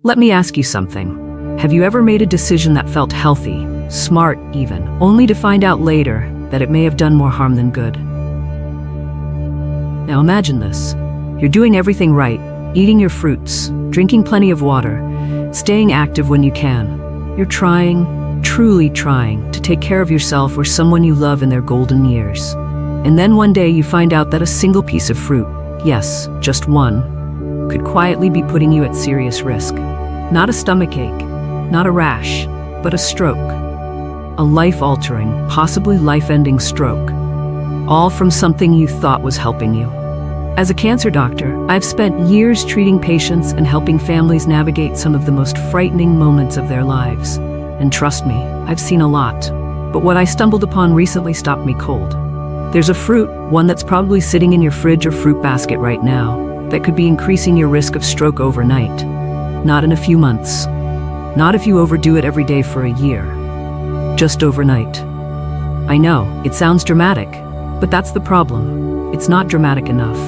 Let me ask you something. Have you ever made a decision that felt healthy, smart even, only to find out later that it may have done more harm than good? Now imagine this. You're doing everything right, eating your fruits, drinking plenty of water, staying active when you can. You're trying, truly trying, to take care of yourself or someone you love in their golden years. And then one day you find out that a single piece of fruit, yes, just one, could quietly be putting you at serious risk. Not a stomachache, not a rash, but a stroke. A life-altering, possibly life-ending stroke. All from something you thought was helping you. As a cancer doctor, I've spent years treating patients and helping families navigate some of the most frightening moments of their lives. And trust me, I've seen a lot. But what I stumbled upon recently stopped me cold. There's a fruit, one that's probably sitting in your fridge or fruit basket right now, that could be increasing your risk of stroke overnight. Not in a few months. Not if you overdo it every day for a year. Just overnight. I know, it sounds dramatic, but that's the problem. It's not dramatic enough.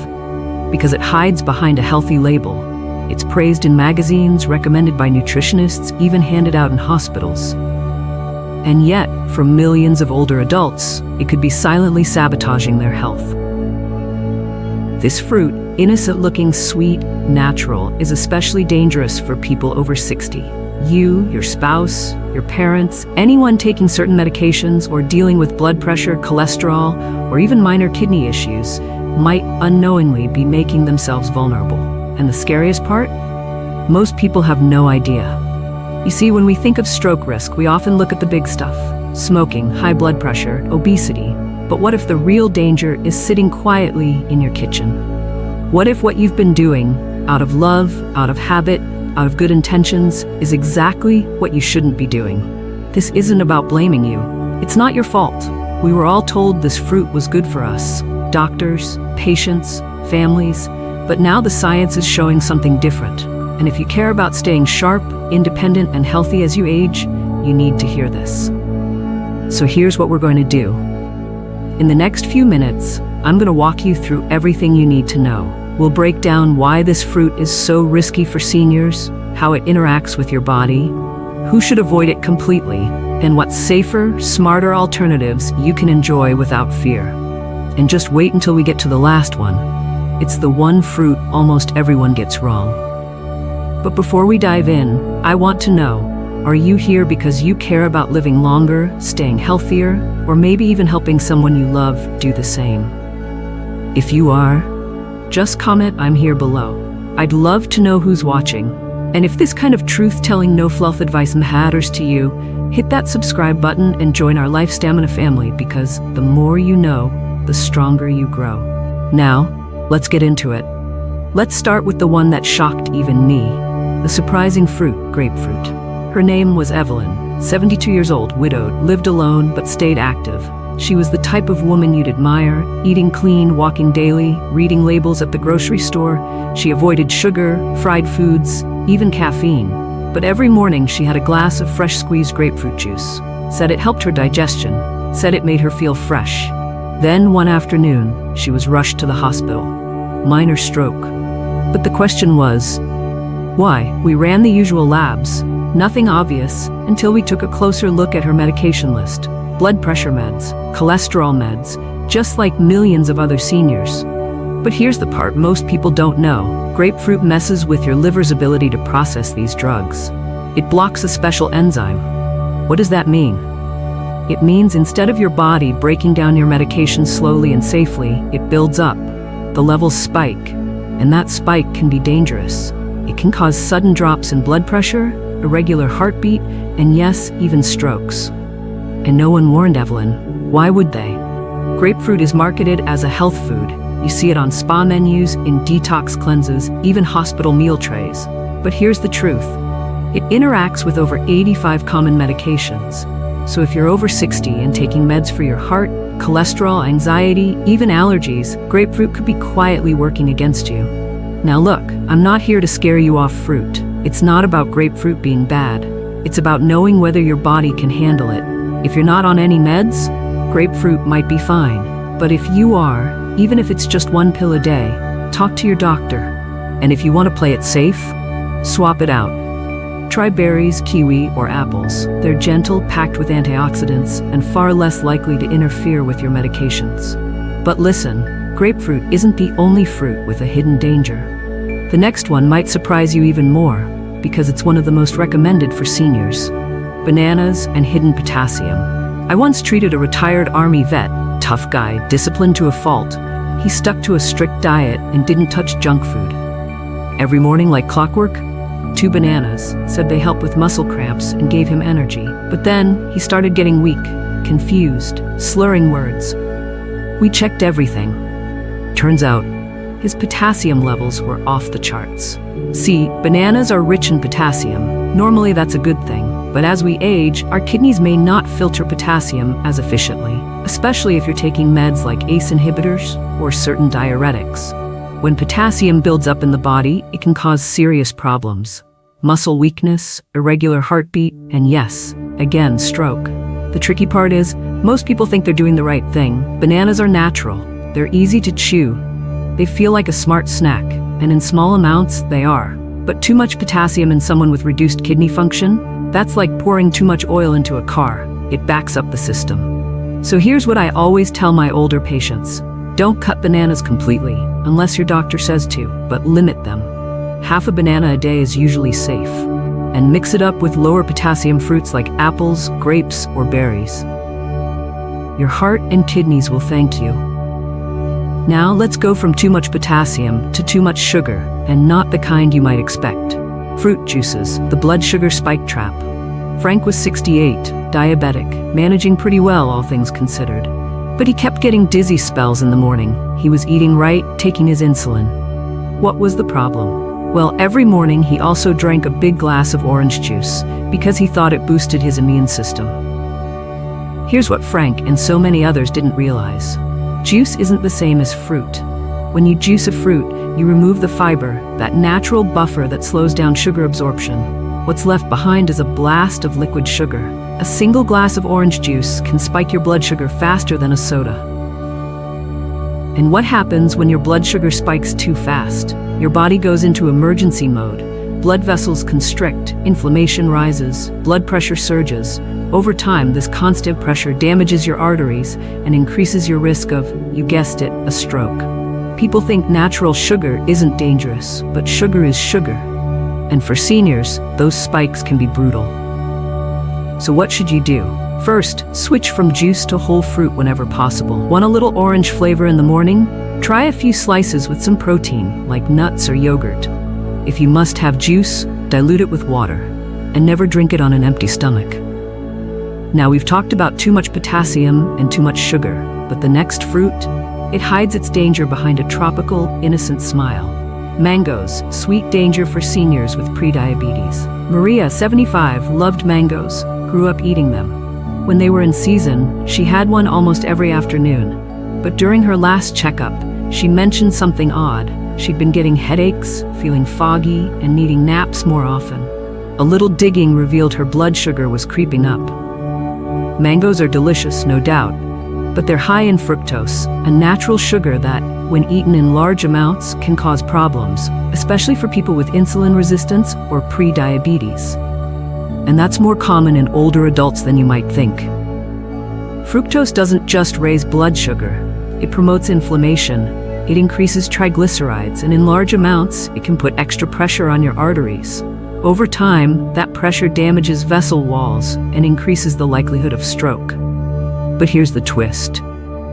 Because it hides behind a healthy label. It's praised in magazines, recommended by nutritionists, even handed out in hospitals. And yet, for millions of older adults, it could be silently sabotaging their health. This fruit, innocent-looking, sweet, natural, is especially dangerous for people over 60. You, your spouse, your parents, anyone taking certain medications or dealing with blood pressure, cholesterol, or even minor kidney issues might unknowingly be making themselves vulnerable. And the scariest part? Most people have no idea. You see, when we think of stroke risk, we often look at the big stuff: smoking, high blood pressure, obesity. But what if the real danger is sitting quietly in your kitchen? What if what you've been doing, out of love, out of habit, out of good intentions, is exactly what you shouldn't be doing? This isn't about blaming you. It's not your fault. We were all told this fruit was good for us. Doctors, patients, families. But now the science is showing something different. And if you care about staying sharp, independent, and healthy as you age, you need to hear this. So here's what we're going to do. In the next few minutes, I'm going to walk you through everything you need to know. We'll break down why this fruit is so risky for seniors, how it interacts with your body, who should avoid it completely, and what safer, smarter alternatives you can enjoy without fear. And just wait until we get to the last one. It's the one fruit almost everyone gets wrong. But before we dive in, I want to know, are you here because you care about living longer, staying healthier, or maybe even helping someone you love do the same? If you are, just comment "I'm here" below. I'd love to know who's watching. And if this kind of truth-telling, no-fluff advice matters to you, hit that subscribe button and join our Life Stamina family, because the more you know, the stronger you grow. Now, let's get into it. Let's start with the one that shocked even me. The surprising fruit, grapefruit. Her name was Evelyn, 72 years old, widowed, lived alone, but stayed active. She was the type of woman you'd admire, eating clean, walking daily, reading labels at the grocery store. She avoided sugar, fried foods, even caffeine. But every morning she had a glass of fresh squeezed grapefruit juice. Said it helped her digestion. Said it made her feel fresh. Then one afternoon, she was rushed to the hospital. Minor stroke. But the question was, why? We ran the usual labs. Nothing obvious, until we took a closer look at her medication list. Blood pressure meds, cholesterol meds, just like millions of other seniors. But here's the part most people don't know. Grapefruit messes with your liver's ability to process these drugs. It blocks a special enzyme. What does that mean? It means instead of your body breaking down your medication slowly and safely, it builds up. The levels spike, and that spike can be dangerous. It can cause sudden drops in blood pressure, irregular heartbeat, and yes, even strokes. And no one warned Evelyn. Why would they? Grapefruit is marketed as a health food. You see it on spa menus, in detox cleanses, even hospital meal trays. But here's the truth. It interacts with over 85 common medications. So if you're over 60 and taking meds for your heart, cholesterol, anxiety, even allergies, grapefruit could be quietly working against you. Now look, I'm not here to scare you off fruit. It's not about grapefruit being bad. It's about knowing whether your body can handle it. If you're not on any meds, grapefruit might be fine. But if you are, even if it's just one pill a day, talk to your doctor. And if you want to play it safe, swap it out. Try berries, kiwi, or apples. They're gentle, packed with antioxidants, and far less likely to interfere with your medications. But listen, grapefruit isn't the only fruit with a hidden danger. The next one might surprise you even more, because it's one of the most recommended for seniors. Bananas and hidden potassium. I once treated a retired Army vet, tough guy, disciplined to a fault. He stuck to a strict diet and didn't touch junk food. Every morning like clockwork, 2 bananas, said they helped with muscle cramps and gave him energy. But then he started getting weak, confused, slurring words. We checked everything. Turns out, his potassium levels were off the charts. See, bananas are rich in potassium. Normally that's a good thing. But as we age, our kidneys may not filter potassium as efficiently, especially if you're taking meds like ACE inhibitors or certain diuretics. When potassium builds up in the body, it can cause serious problems. Muscle weakness, irregular heartbeat, and yes, again, stroke. The tricky part is, most people think they're doing the right thing. Bananas are natural. They're easy to chew. They feel like a smart snack, and in small amounts, they are. But too much potassium in someone with reduced kidney function? That's like pouring too much oil into a car. It backs up the system. So here's what I always tell my older patients. Don't cut bananas completely, unless your doctor says to, but limit them. Half a banana a day is usually safe. And mix it up with lower potassium fruits like apples, grapes, or berries. Your heart and kidneys will thank you. Now let's go from too much potassium to too much sugar, and not the kind you might expect. Fruit juices, the blood sugar spike trap. Frank was 68, diabetic, managing pretty well, all things considered. But he kept getting dizzy spells in the morning. He was eating right, taking his insulin. What was the problem? Well, every morning he also drank a big glass of orange juice because he thought it boosted his immune system. Here's what Frank and so many others didn't realize. Juice isn't the same as fruit. When you juice a fruit, you remove the fiber, that natural buffer that slows down sugar absorption. What's left behind is a blast of liquid sugar. A single glass of orange juice can spike your blood sugar faster than a soda. And what happens when your blood sugar spikes too fast? Your body goes into emergency mode. Blood vessels constrict, inflammation rises, blood pressure surges. Over time, this constant pressure damages your arteries and increases your risk of, you guessed it, a stroke. People think natural sugar isn't dangerous, but sugar is sugar. And for seniors, those spikes can be brutal. So what should you do? First, switch from juice to whole fruit whenever possible. Want a little orange flavor in the morning? Try a few slices with some protein, like nuts or yogurt. If you must have juice, dilute it with water, and never drink it on an empty stomach. Now we've talked about too much potassium and too much sugar, but the next fruit? It hides its danger behind a tropical, innocent smile. Mangoes, sweet danger for seniors with prediabetes. Maria, 75, loved mangoes, grew up eating them. When they were in season, she had one almost every afternoon. But during her last checkup, she mentioned something odd. She'd been getting headaches, feeling foggy, and needing naps more often. A little digging revealed her blood sugar was creeping up. Mangoes are delicious, no doubt, but they're high in fructose, a natural sugar that, when eaten in large amounts, can cause problems, especially for people with insulin resistance or pre-diabetes. And that's more common in older adults than you might think. Fructose doesn't just raise blood sugar, it promotes inflammation, it increases triglycerides, and in large amounts, it can put extra pressure on your arteries. Over time, that pressure damages vessel walls and increases the likelihood of stroke. But here's the twist.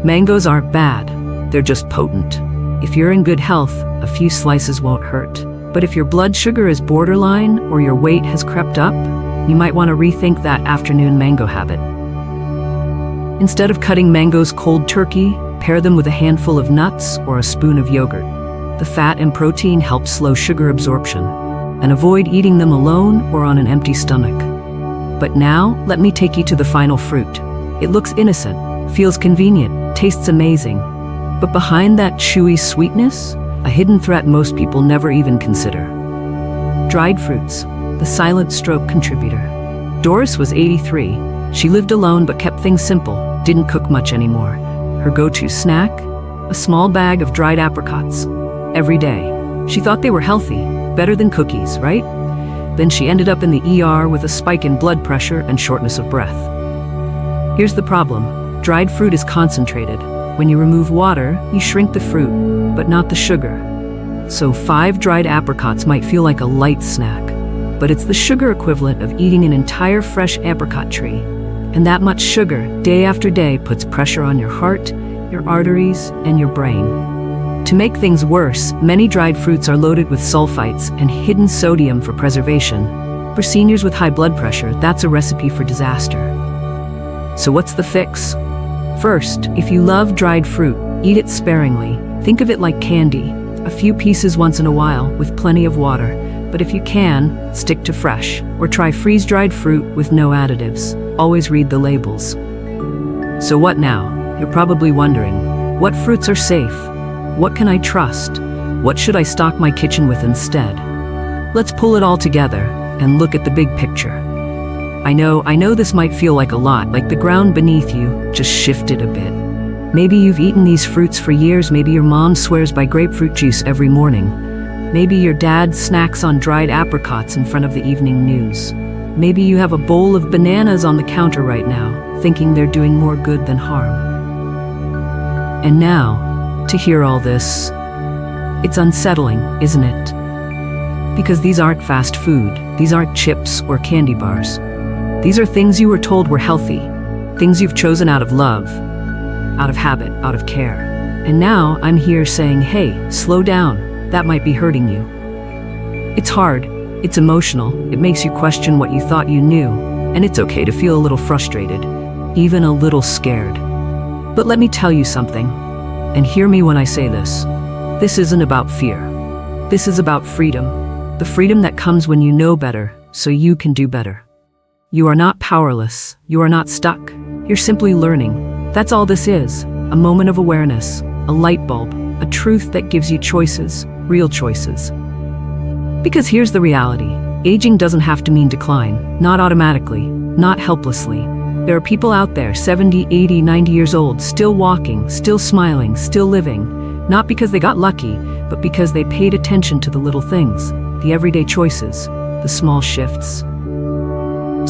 Mangoes aren't bad, they're just potent. If you're in good health, a few slices won't hurt. But if your blood sugar is borderline or your weight has crept up, you might want to rethink that afternoon mango habit. Instead of cutting mangoes cold turkey, pair them with a handful of nuts or a spoon of yogurt. The fat and protein help slow sugar absorption, and avoid eating them alone or on an empty stomach. But now, let me take you to the final fruit. It looks innocent, feels convenient, tastes amazing. But behind that chewy sweetness, a hidden threat most people never even consider. Dried fruits, the silent stroke contributor. Doris was 83. She lived alone but kept things simple, didn't cook much anymore. Her go-to snack? A small bag of dried apricots. Every day. She thought they were healthy, better than cookies, right? Then she ended up in the ER with a spike in blood pressure and shortness of breath. Here's the problem. Dried fruit is concentrated. When you remove water, you shrink the fruit, but not the sugar. So 5 dried apricots might feel like a light snack, but it's the sugar equivalent of eating an entire fresh apricot tree. And that much sugar, day after day, puts pressure on your heart, your arteries, and your brain. To make things worse, many dried fruits are loaded with sulfites and hidden sodium for preservation. For seniors with high blood pressure, that's a recipe for disaster. So what's the fix? First, if you love dried fruit, eat it sparingly. Think of it like candy, a few pieces once in a while with plenty of water. But if you can, stick to fresh, or try freeze-dried fruit with no additives. Always read the labels. So what now? You're probably wondering, what fruits are safe? What can I trust? What should I stock my kitchen with instead? Let's pull it all together and look at the big picture. I know this might feel like a lot, like the ground beneath you just shifted a bit. Maybe you've eaten these fruits for years, maybe your mom swears by grapefruit juice every morning. Maybe your dad snacks on dried apricots in front of the evening news. Maybe you have a bowl of bananas on the counter right now, thinking they're doing more good than harm. And now, to hear all this, it's unsettling, isn't it? Because these aren't fast food, these aren't chips or candy bars. These are things you were told were healthy, things you've chosen out of love, out of habit, out of care. And now I'm here saying, hey, slow down, that might be hurting you. It's hard, it's emotional, it makes you question what you thought you knew, and it's okay to feel a little frustrated, even a little scared. But let me tell you something, and hear me when I say this. This isn't about fear. This is about freedom, the freedom that comes when you know better, so you can do better. You are not powerless, you are not stuck, you're simply learning. That's all this is, a moment of awareness, a light bulb, a truth that gives you choices, real choices. Because here's the reality, aging doesn't have to mean decline, not automatically, not helplessly. There are people out there, 70, 80, 90 years old, still walking, still smiling, still living, not because they got lucky, but because they paid attention to the little things, the everyday choices, the small shifts.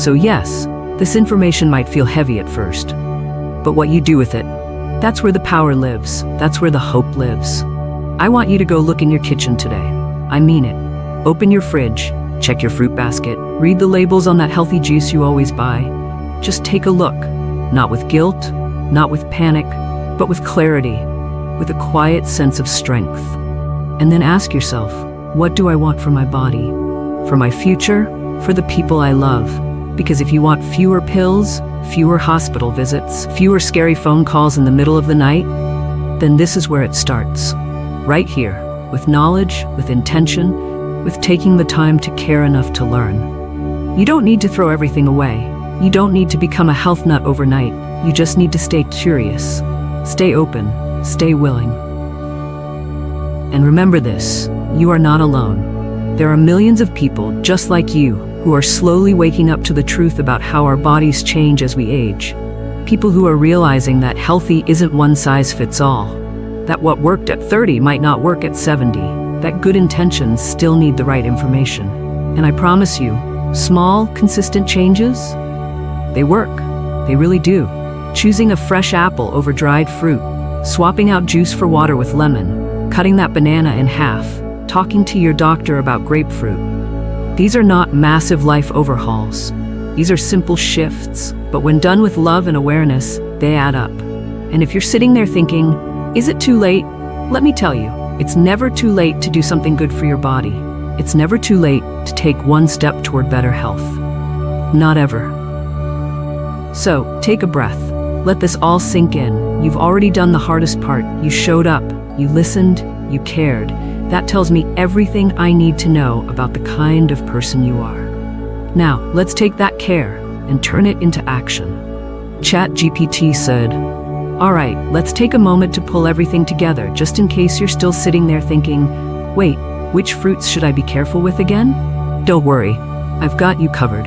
So yes, this information might feel heavy at first, but what you do with it, that's where the power lives, that's where the hope lives. I want you to go look in your kitchen today. I mean it. Open your fridge, check your fruit basket, read the labels on that healthy juice you always buy. Just take a look, not with guilt, not with panic, but with clarity, with a quiet sense of strength. And then ask yourself, what do I want for my body? For my future? For the people I love? Because if you want fewer pills, fewer hospital visits, fewer scary phone calls in the middle of the night, then this is where it starts. Right here, with knowledge, with intention, with taking the time to care enough to learn. You don't need to throw everything away. You don't need to become a health nut overnight. You just need to stay curious, stay open, stay willing. And remember this, you are not alone. There are millions of people just like you who are slowly waking up to the truth about how our bodies change as we age. People who are realizing that healthy isn't one size fits all, that what worked at 30 might not work at 70, that good intentions still need the right information. And I promise you, small, consistent changes, they work. They really do. Choosing a fresh apple over dried fruit, swapping out juice for water with lemon, cutting that banana in half, talking to your doctor about grapefruit. These are not massive life overhauls. These are simple shifts, but when done with love and awareness, they add up. And if you're sitting there thinking, is it too late? Let me tell you, it's never too late to do something good for your body. It's never too late to take one step toward better health. Not ever. So, take a breath. Let this all sink in. You've already done the hardest part. You showed up. You listened. You cared. That tells me everything I need to know about the kind of person you are. Now, let's take that care and turn it into action. ChatGPT said, all right, let's take a moment to pull everything together, just in case you're still sitting there thinking, wait, which fruits should I be careful with again? Don't worry, I've got you covered.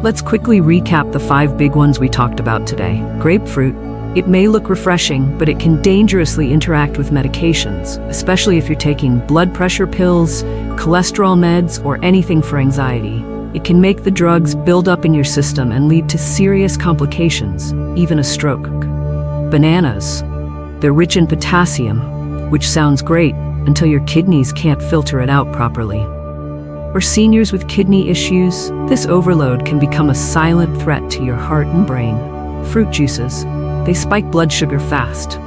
Let's quickly recap the 5 big ones we talked about today. Grapefruit. It may look refreshing, but it can dangerously interact with medications, especially if you're taking blood pressure pills, cholesterol meds, or anything for anxiety. It can make the drugs build up in your system and lead to serious complications, even a stroke. Bananas. They're rich in potassium, which sounds great until your kidneys can't filter it out properly. For seniors with kidney issues, this overload can become a silent threat to your heart and brain. Fruit juices. They spike blood sugar fast.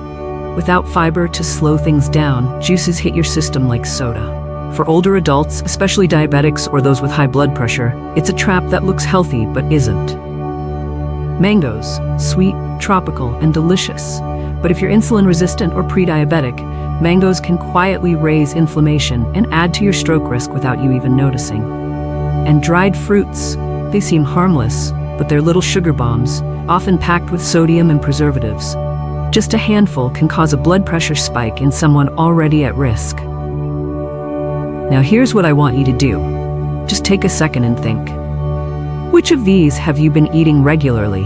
Without fiber to slow things down, juices hit your system like soda. For older adults, especially diabetics or those with high blood pressure, it's a trap that looks healthy but isn't. Mangoes. Sweet, tropical, and delicious. But if you're insulin resistant or pre-diabetic, mangoes can quietly raise inflammation and add to your stroke risk without you even noticing. And dried fruits. They seem harmless, but they're little sugar bombs, often packed with sodium and preservatives. Just a handful can cause a blood pressure spike in someone already at risk. Now here's what I want you to do. Just take a second and think. Which of these have you been eating regularly?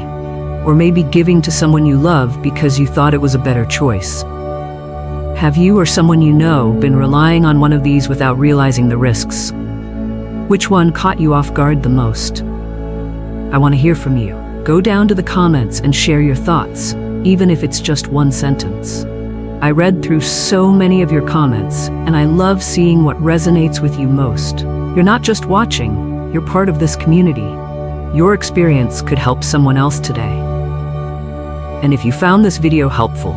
Or maybe giving to someone you love because you thought it was a better choice? Have you or someone you know been relying on one of these without realizing the risks? Which one caught you off guard the most? I want to hear from you. Go down to the comments and share your thoughts, even if it's just one sentence. I read through so many of your comments, and I love seeing what resonates with you most. You're not just watching, you're part of this community. Your experience could help someone else today. And if you found this video helpful,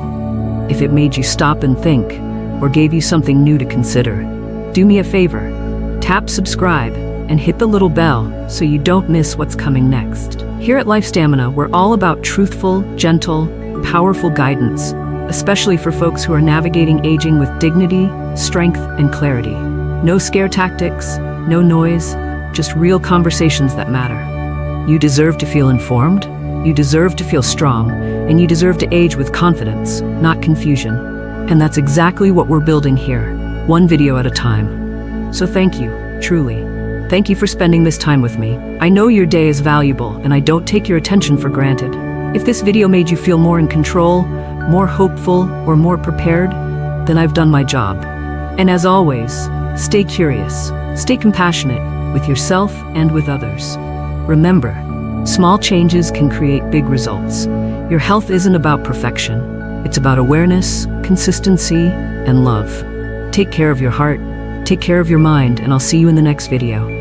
if it made you stop and think, or gave you something new to consider, do me a favor, tap subscribe and hit the little bell so you don't miss what's coming next. Here at Life Stamina, we're all about truthful, gentle, powerful guidance, especially for folks who are navigating aging with dignity, strength, and clarity. No scare tactics, no noise, just real conversations that matter. You deserve to feel informed, you deserve to feel strong, and you deserve to age with confidence, not confusion. And that's exactly what we're building here, one video at a time. So thank you, truly. Thank you for spending this time with me. I know your day is valuable, and I don't take your attention for granted. If this video made you feel more in control, more hopeful, or more prepared, then I've done my job. And as always, stay curious, stay compassionate with yourself and with others. Remember, small changes can create big results. Your health isn't about perfection. It's about awareness, consistency, and love. Take care of your heart, take care of your mind, and I'll see you in the next video.